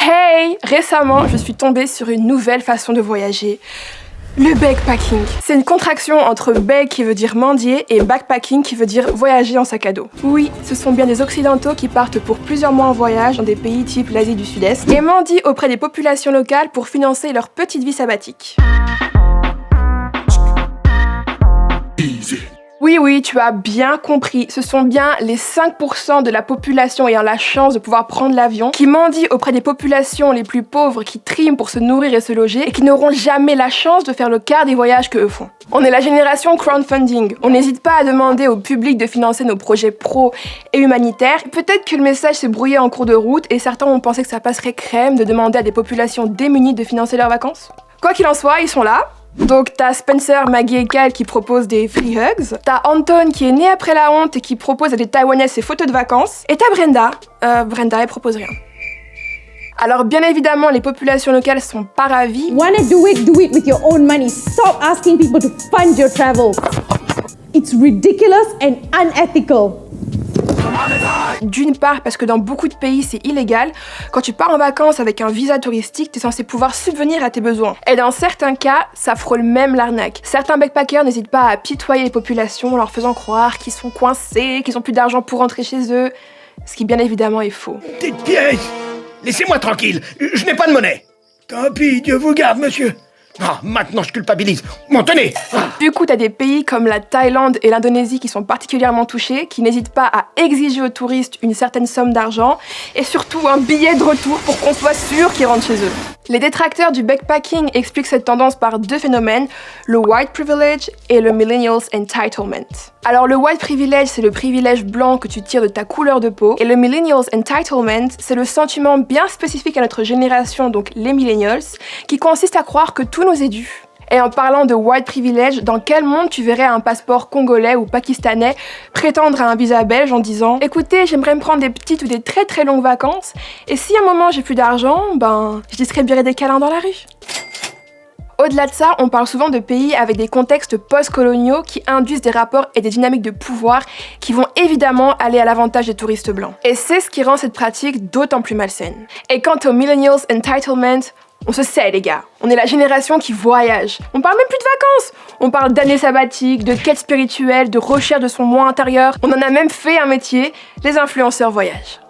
Hey! Récemment, je suis tombée sur une nouvelle façon de voyager. Le backpacking. C'est une contraction entre bag qui veut dire mendier et backpacking qui veut dire voyager en sac à dos. Oui, ce sont bien des occidentaux qui partent pour plusieurs mois en voyage dans des pays type l'Asie du Sud-Est et mendient auprès des populations locales pour financer leur petite vie sabbatique. Oui, tu as bien compris. Ce sont bien les 5% de la population ayant la chance de pouvoir prendre l'avion qui mendient auprès des populations les plus pauvres qui triment pour se nourrir et se loger et qui n'auront jamais la chance de faire le quart des voyages qu'eux font. On est la génération crowdfunding. On n'hésite pas à demander au public de financer nos projets pro et humanitaires. Peut-être que le message s'est brouillé en cours de route et certains ont pensé que ça passerait crème de demander à des populations démunies de financer leurs vacances. Quoi qu'il en soit, ils sont là. Donc t'as Spencer, Maggie et Kyle qui proposent des free hugs, t'as Anton qui est né après la honte et qui propose à des Taïwanais ses photos de vacances, et t'as Brenda. Brenda elle propose rien. Alors bien évidemment les populations locales sont pas ravies. Wanna do it with your own money. Stop asking people to fund your travel. It's ridiculous and unethical. D'une part parce que dans beaucoup de pays c'est illégal, quand tu pars en vacances avec un visa touristique, t'es censé pouvoir subvenir à tes besoins. Et dans certains cas, ça frôle même l'arnaque. Certains backpackers n'hésitent pas à apitoyer les populations en leur faisant croire qu'ils sont coincés, qu'ils ont plus d'argent pour rentrer chez eux, ce qui bien évidemment est faux. Petite pièce! Laissez-moi tranquille, je n'ai pas de monnaie. Tant pis, Dieu vous garde, monsieur. Ah, maintenant je culpabilise. Bon, tenez. Du coup, t'as des pays comme la Thaïlande et l'Indonésie qui sont particulièrement touchés, qui n'hésitent pas à exiger aux touristes une certaine somme d'argent et surtout un billet de retour pour qu'on soit sûr qu'ils rentrent chez eux. Les détracteurs du backpacking expliquent cette tendance par deux phénomènes, le white privilege et le millennials entitlement. Alors le white privilege, c'est le privilège blanc que tu tires de ta couleur de peau, et le millennials entitlement, c'est le sentiment bien spécifique à notre génération, donc les millennials, qui consiste à croire que tout nous est dû. Et en parlant de white privilege, dans quel monde tu verrais un passeport congolais ou pakistanais prétendre à un visa belge en disant « Écoutez, j'aimerais me prendre des petites ou des très très longues vacances, et si à un moment j'ai plus d'argent, je distribuerai des câlins dans la rue ». Au-delà de ça, on parle souvent de pays avec des contextes post-coloniaux qui induisent des rapports et des dynamiques de pouvoir qui vont évidemment aller à l'avantage des touristes blancs. Et c'est ce qui rend cette pratique d'autant plus malsaine. Et quant au millennials entitlement, on se sait les gars, on est la génération qui voyage. On parle même plus de vacances, on parle d'années sabbatiques, de quête spirituelle, de recherche de son moi intérieur. On en a même fait un métier, les influenceurs voyage.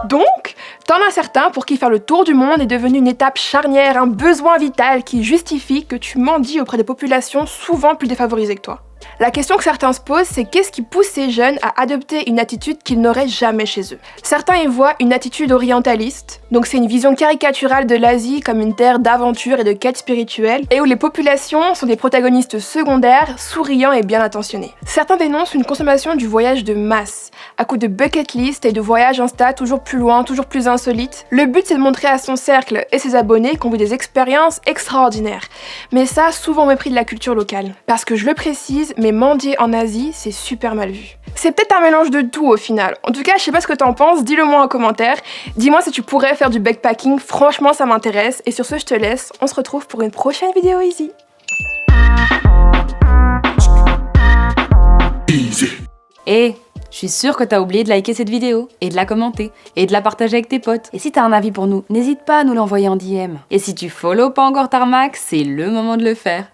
Donc, t'en as certains pour qui faire le tour du monde est devenu une étape charnière, un besoin vital qui justifie que tu mendies auprès des populations souvent plus défavorisées que toi. La question que certains se posent, c'est qu'est-ce qui pousse ces jeunes à adopter une attitude qu'ils n'auraient jamais chez eux. Certains y voient une attitude orientaliste, donc c'est une vision caricaturale de l'Asie comme une terre d'aventure et de quête spirituelle, et où les populations sont des protagonistes secondaires, souriants et bien intentionnés. Certains dénoncent une consommation du voyage de masse, à coup de bucket list et de voyages Insta toujours plus loin, toujours plus insolites. Le but c'est de montrer à son cercle et ses abonnés qu'on vit des expériences extraordinaires. Mais ça, souvent au mépris de la culture locale. Parce que je le précise, mais mendier en Asie, c'est super mal vu. C'est peut-être un mélange de tout au final. En tout cas, je sais pas ce que t'en penses, dis-le moi en commentaire. Dis-moi si tu pourrais faire du backpacking, franchement ça m'intéresse. Et sur ce, je te laisse, on se retrouve pour une prochaine vidéo easy. Et je suis sûre que t'as oublié de liker cette vidéo, et de la commenter, et de la partager avec tes potes. Et si t'as un avis pour nous, n'hésite pas à nous l'envoyer en DM. Et si tu follow pas encore Tarmac, c'est le moment de le faire.